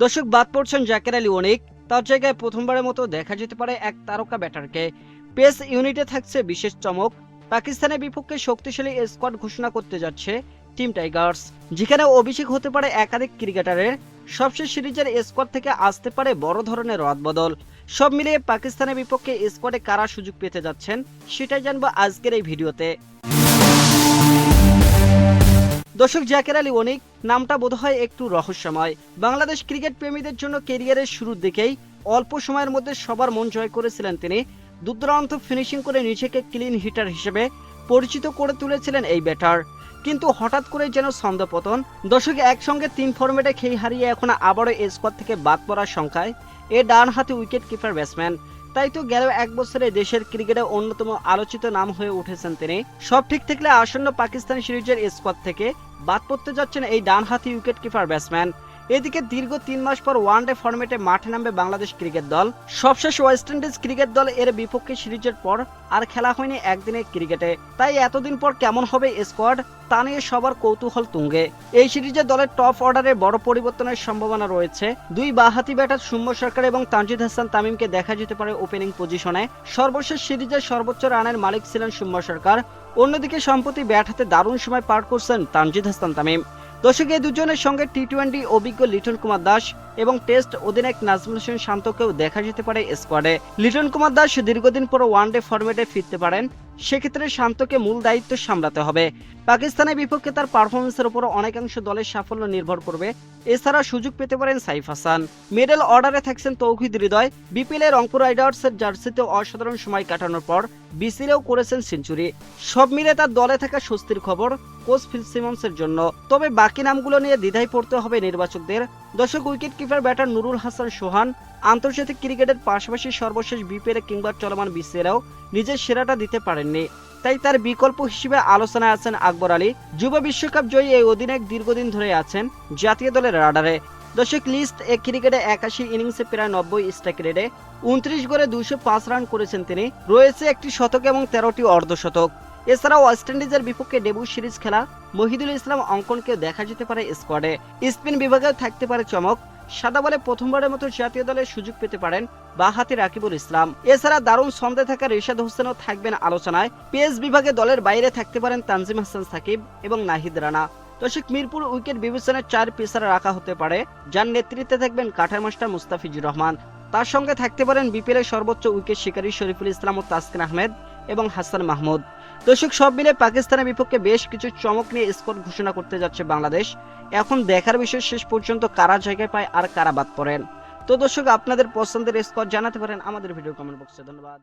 দর্শক বাদ পড়ছেন জাকের আলী অনিক, তার জায়গায় প্রথমবারের মতো দেখা যেতে পারে এক তারকা ব্যাটারকে। পেস ইউনিটে থাকছে বিশেষ চমক। পাকিস্তানের বিপক্ষে শক্তিশালী স্কোয়াড ঘোষণা করতে যাচ্ছে টিম টাইগার্স, যেখানে অভিষেক হতে পারে একাধিক ক্রিকেটারের। সবশেষ সিরিজের স্কোয়াড থেকে আসতে পারে বড় ধরনের রদবদল। সব মিলিয়ে পাকিস্তানের বিপক্ষে স্কোয়াডে কারা সুযোগ পেতে যাচ্ছেন সেটাই জানবো আজকের এই ভিডিওতে। দর্শক জাকের আলী অনিক নামটা বোধহয় একটু রহস্যময়। বাংলাদেশ ক্রিকেট প্রেমীদের জন্য ক্যারিয়ারের শুরুর দিকেই অল্প সময়ের মধ্যে সবার মন জয় করেছিলেন তিনি। দুর্দান্ত ফিনিশিং করে নিজেকে ক্লিন হিটার হিসেবে পরিচিত করে তুলেছিলেন এই ব্যাটার। কিন্তু হঠাৎ করে যেন ছন্দপতন। দর্শক একসঙ্গে 3 ফরম্যাটে খেই হারিয়ে এখন আবারও স্কোয়াড থেকে বাদ পড়ার সংখ্যায় এ ডান হাতে উইকেট কিপার ব্যাটসম্যান। তাই তো গেল এক বছরে দেশের ক্রিকেটে অন্যতম আলোচিত নাম হয়ে উঠেছেন তিনি। সব ঠিক থাকলে আসন্ন পাকিস্তান সিরিজের স্কোয়াড থেকে বাদ পড়তে যাচ্ছেন এই ডানহাতি উইকেট কিপার ব্যাটসম্যান। এদিকে দীর্ঘ 3 মাস পর ওয়ানডে ফরম্যাটে মাঠে নামবে বাংলাদেশ ক্রিকেট দল। সবশেষ ওয়েস্ট ইন্ডিজ ক্রিকেট দল এর বিপক্ষে সিরিজের পর আর খেলা হয়নি একদিনের ক্রিকেটে। তাই এতদিন পর কেমন হবে স্কোয়াড তা নিয়ে সবার কৌতূহল তুঙ্গে। এই সিরিজে দলের টপ অর্ডারে বড় পরিবর্তনের সম্ভাবনা রয়েছে। দুই বাঁহাতি ব্যাটার সৌম্য সরকার এবং তানজিদ হাসান তামিমকে দেখা যেতে পারে ওপেনিং পজিশনে। সর্বশেষ সিরিজের সর্বোচ্চ রানের মালিক ছিলেন সৌম্য সরকার। অন্যদিকে সম্প্রতি ব্যাট হাতে দারুণ সময় পার করছেন তানজিদ হাসান তামিম। দর্শক এই দুজনের সঙ্গে টি-20 অভিজ্ঞ লিটন কুমার দাস এবং টেস্ট অধিনায়ক নাজমুল হোসেন শান্তকেও দেখা যেতে পারে স্কোয়াডে। লিটন কুমার দাস দীর্ঘদিন পর ওয়ানডে ফরম্যাটে ফিরতে পারেন, সেক্ষেত্রে শান্তকে মূল দায়িত্ব সামলাতে হবে। পাকিস্তানের বিপক্ষে তার পারফরমেন্সের উপর অনেকাংশ দলের সাফল্য নির্ভর করবে। এছাড়া সুযোগ পেতে পারেন সাইফ হাসান। মিডল অর্ডারে থাকছেন তৌহিদ হৃদয়। বিপিএল এর রংপুর রাইডার্সের জার্সিতে অসাধারণ সময় কাটানোর পর বিসিএলেও করেছেন সেঞ্চুরি। সব মিলে তার দলে থাকা স্বস্তির খবর কোচ ফিল সিমন্সের জন্য। তবে বাকি নামগুলো নিয়ে দ্বিধায় পড়তে হবে নির্বাচকদের। দর্শক wicket keeper batter Nurul Hasan Sohan আন্তর্জাতিক ক্রিকেটের পাশাপাশি সর্বশেষ বিপিএল কিংবা চলমান বিসিএলেও নিজের সেরাটা দিতে পারেননি। তাই তার বিকল্প হিসেবে আলোচনায় আছেন আকবর আলী। যুব বিশ্বকাপ জয়ী এই অধিনায়ক দীর্ঘদিন ধরে আছেন জাতীয় দলের রাডারে। দর্শক লিস্ট এ ক্রিকেটে 81 ইনিংসে প্রায় 90 স্ট্রাইক রেটে 29 গড়ে 205 রান করেছেন তিনি। রয়েছে একটি শতক এবং 13টি অর্ধশতক। এছাড়াও ওয়েস্ট ইন্ডিজের বিপক্ষে ডেবিউ সিরিজ খেলা মহিদুল ইসলাম অঙ্কনকে দেখা যেতে পারে স্কোয়াডে। স্পিন বিভাগে থাকতে পারে চমক। সাদা বলে প্রথমবারের মতো জাতীয় দলের সুযোগ পেতে পারেন বাঁহাতি রাকিবুল ইসলাম। এছাড়া দারুণ ছন্দে থাকা রিশাদ হোসেনও থাকবেন আলোচনায়। পেস বিভাগে দলের বাইরে থাকতে পারেন তানজিম হাসান সাকিব এবং নাহিদ রানা। দর্শক মিরপুর উইকেট বিবেচনায় 4 পেসার রাখা হতে পারে, যার নেতৃত্বে থাকবেন কাঠার মাস্টার মুস্তাফিজুর রহমান। তার সঙ্গে থাকতে পারেন বিপিএল এর সর্বোচ্চ উইকেট শিকারী শরীফুল ইসলাম ও তাসকিন আহমেদ এবং হাসান মাহমুদ। দর্শক সব মিলে পাকিস্তানের বিপক্ষে বেশ কিছু চমক নিয়ে স্কোয়াড ঘোষণা করতে যাচ্ছে বাংলাদেশ। এখন দেখার বিষয় শেষ পর্যন্ত কারা জায়গায় পায় আর কারা বাদ পড়েন। তো দর্শক আপনাদের পছন্দের স্কোয়াড জানাতে পারেন আমাদের ভিডিও কমেন্ট বক্সে। ধন্যবাদ।